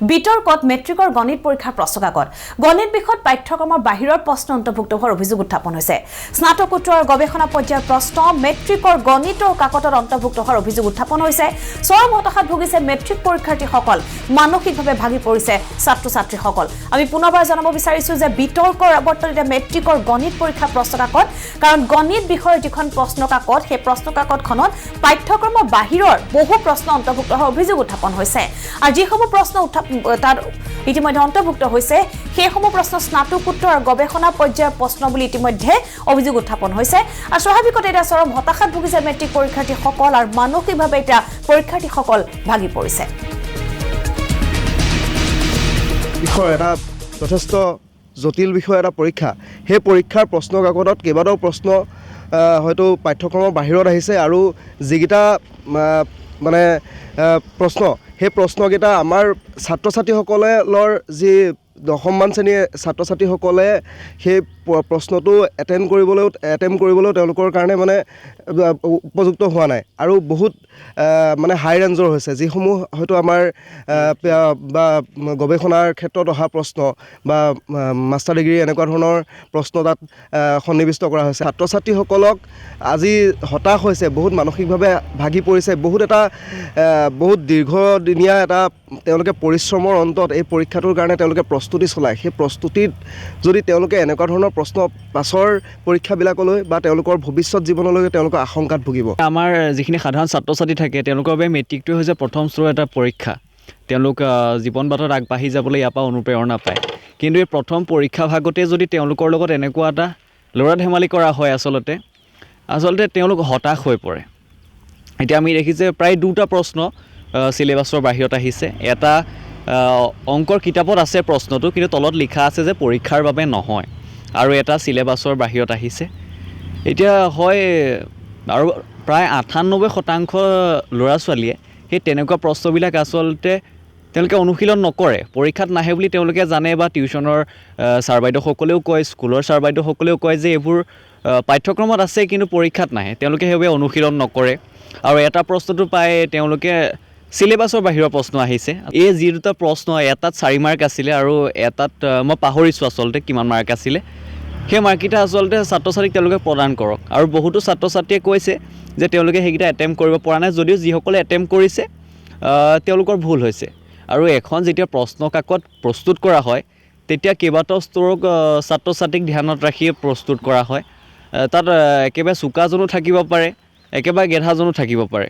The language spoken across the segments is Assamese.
বিতৰ্কত মেট্ৰিকৰ গণিত পৰীক্ষাৰ প্ৰশ্নকাকত গণিত বিষয়ত পাঠ্যক্ৰমৰ বাহিৰৰ প্ৰশ্ন অন্তৰ্ভুক্ত হোৱাৰ অভিযোগ উত্থাপন হৈছে স্নাতকোত্তৰ গৱেষণা পৰ্যায়ৰ প্ৰশ্ন মেট্ৰিকৰ গণিতৰ কাকতত অন্তৰ্ভুক্ত হোৱাৰ অভিযোগ উত্থাপন হৈছে চৰম হতাশাত ভুগিছে মেট্ৰিক পৰীক্ষাৰ্থীসকল মানসিকভাৱে ভাগি পৰিছে ছাত্ৰ-ছাত্ৰীসকল আমি পুনৰবাৰ জনাব বিচাৰিছো যে বিতৰ্কৰ অৱতৰিত মেট্ৰিকৰ গণিত পৰীক্ষাৰ প্ৰশ্নকাকত কাৰণ গণিত বিষয়ৰ যিখন প্ৰশ্নকাকত সেই প্ৰশ্নকাকতখনত পাঠ্যক্ৰমৰ বাহিৰৰ বহু প্ৰশ্ন অন্তৰ্ভুক্ত হোৱাৰ অভিযোগ উত্থাপন হৈছে আৰু যিসমূহ প্ৰশ্ন তাৰ ইতিমধ্যে অন্তৰ্ভুক্ত হয়েছে সেইসমূহ প্ৰশ্ন স্নাতকোত্তৰ আৰু গৱেষণা পৰ্যায়ৰ প্ৰশ্ন বুলি ইতিমধ্যে অভিযোগ উত্থাপন হৈছে আৰু স্বাভাৱিকতে এটা চৰম হতাশাত ভুগিছে মেট্ৰিক পৰীক্ষাৰ্থীসকল আৰু মানসিকভাৱে এটা পৰীক্ষাৰ্থীসকল ভাগি পৰিছে বিষয় এটা যথেষ্ট জটিল বিষয় এটা পৰীক্ষা সেই পৰীক্ষাৰ প্ৰশ্নকাকতত কেইবাটাও প্ৰশ্ন হয়তো পাঠ্যক্ৰমৰ বাহিৰত আহিছে আৰু যিকেইটা মানে প্ৰশ্ন সেই প্ৰশ্নকেইটা আমাৰ ছাত্ৰ-ছাত্ৰীসকলৰ যি দশমমান শ্ৰেণীৰ ছাত্ৰ-ছাত্ৰীসকলে সেই প্ৰশ্নটো এটেম্প কৰিবলৈ তেওঁলোকৰ কাৰণে মানে উপযুক্ত হোৱা নাই আৰু বহুত মানে হাই ৰেঞ্জৰ হৈছে যিসমূহ হয়তো আমাৰ বা গৱেষণাৰ ক্ষেত্ৰত অহা প্ৰশ্ন বা মাষ্টাৰ ডিগ্ৰী এনেকুৱা ধৰণৰ প্ৰশ্ন তাত সন্নিৱিষ্ট কৰা হৈছে ছাত্ৰ-ছাত্ৰীসকলক আজি হতাশ হৈছে বহুত মানসিকভাৱে ভাগি পৰিছে বহুত দীৰ্ঘদিনীয়া এটা তেওঁলোকে পৰিশ্ৰমৰ অন্তত এই পৰীক্ষাটোৰ কাৰণে তেওঁলোকে প্ৰস্তুতি চলায় সেই প্ৰস্তুতিত যদি তেওঁলোকে এনেকুৱা ধৰণৰ প্ৰশ্ন পাছৰ পৰীক্ষাবিলাকলৈ বা তেওঁলোকৰ ভৱিষ্যত জীৱনলৈ তেওঁলোকৰ আশংকাত ভুগিব আমাৰ যিখিনি সাধাৰণ ছাত্ৰ-ছাত্ৰী থাকে তেওঁলোকৰ বাবে মেট্ৰিকটো হৈছে প্ৰথম স্তৰৰ এটা পৰীক্ষা তেওঁলোক জীৱন বাটত আগবাঢ়ি যাবলৈ ইয়াৰ পৰা অনুপ্ৰেৰণা পায় কিন্তু এই প্ৰথম পৰীক্ষা ভাগতে যদি তেওঁলোকৰ লগত এনেকুৱা এটা ল'ৰা ধেমালি কৰা হয় আচলতে তেওঁলোক হতাশ হৈ পৰে এতিয়া আমি দেখিছে প্ৰায় দুটা প্ৰশ্ন সিলেবাছৰ বাহিৰত আহিছে এটা অংকৰ কিতাপত আছে প্ৰশ্নটো কিন্তু তলত লিখা আছে যে পৰীক্ষাৰ বাবে নহয় আৰু এটা সিলেবাছৰ বাহিৰত আহিছে এতিয়া হয় আৰু প্ৰায় 98% ল'ৰা ছোৱালীয়ে সেই তেনেকুৱা প্ৰশ্নবিলাক আচলতে তেওঁলোকে অনুশীলন নকৰে পৰীক্ষাত নাহে বুলি তেওঁলোকে জানে বা টিউশ্যনৰ ছাৰ বাইদেউসকলেও কয় স্কুলৰ ছাৰ বাইদেউসকলেও কয় যে এইবোৰ পাঠ্যক্ৰমত আছে কিন্তু পৰীক্ষাত নাহে তেওঁলোকে সেইবাবে অনুশীলন নকৰে আৰু এটা প্ৰশ্নটো পায় তেওঁলোকে সিলেবাছৰ বাহিৰৰ প্ৰশ্ন আহিছে এই যি দুটা প্ৰশ্ন এটাত 4 মাৰ্ক আছিলে আৰু এটাত মই পাহৰিছোঁ আচলতে কিমান মাৰ্ক আছিলে সেই মাৰ্ককেইটা আচলতে ছাত্ৰ-ছাত্ৰীক তেওঁলোকে প্ৰদান কৰক আৰু বহুতো ছাত্ৰ-ছাত্ৰীয়ে কৈছে যে তেওঁলোকে সেইকেইটা এটেম্প কৰিব পৰা নাই যদিও যিসকলে এটেম্প কৰিছে তেওঁলোকৰ ভুল হৈছে আৰু এখন যেতিয়া প্ৰশ্নকাকত প্ৰস্তুত কৰা হয় তেতিয়া কেইবাটাও স্তৰক ছাত্ৰ-ছাত্ৰীক ধ্যানত ৰাখি প্ৰস্তুত কৰা হয় তাত একেবাৰে চোকাজনো থাকিব পাৰে একেবাৰে গেধাজনো থাকিব পাৰে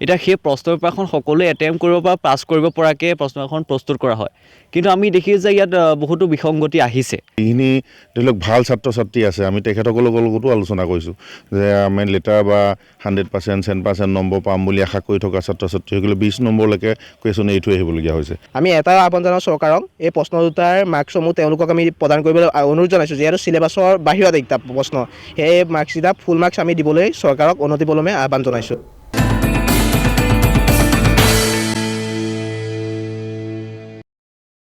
এতিয়া সেই প্ৰশ্নপেপাৰখন সকলোৱে এটেম্প কৰিব পৰা পাছ কৰিব পৰাকৈ প্ৰশ্নখন প্ৰস্তুত কৰা হয় কিন্তু আমি দেখি যে ইয়াত বহুতো বিসংগতি আহিছে যিখিনি ধৰি লওক ভাল ছাত্ৰ-ছাত্ৰী আছে আমি তেখেতসকলৰ লগতো আলোচনা কৰিছোঁ যে আমি লেটাৰ বা 100% 100% নম্বৰ পাম বুলি আশা কৰি থকা ছাত্ৰ-ছাত্ৰীসকলে 20 নম্বৰলৈকে কুৱেশ্যন এৰি থৈ আহিবলগীয়া হৈছে আমি এটা আহ্বান জনাওঁ চৰকাৰক এই প্ৰশ্ন দুটাৰ মাৰ্কসমূহ তেওঁলোকক আমি প্ৰদান কৰিবলৈ অনুৰোধ জনাইছোঁ যিহেতু চিলেবাছৰ বাহিৰত এইকেইটা প্ৰশ্ন সেই মাৰ্কছকেইটা ফুল মাৰ্কছ আমি দিবলৈ চৰকাৰক অনতিপলমে আহ্বান জনাইছোঁ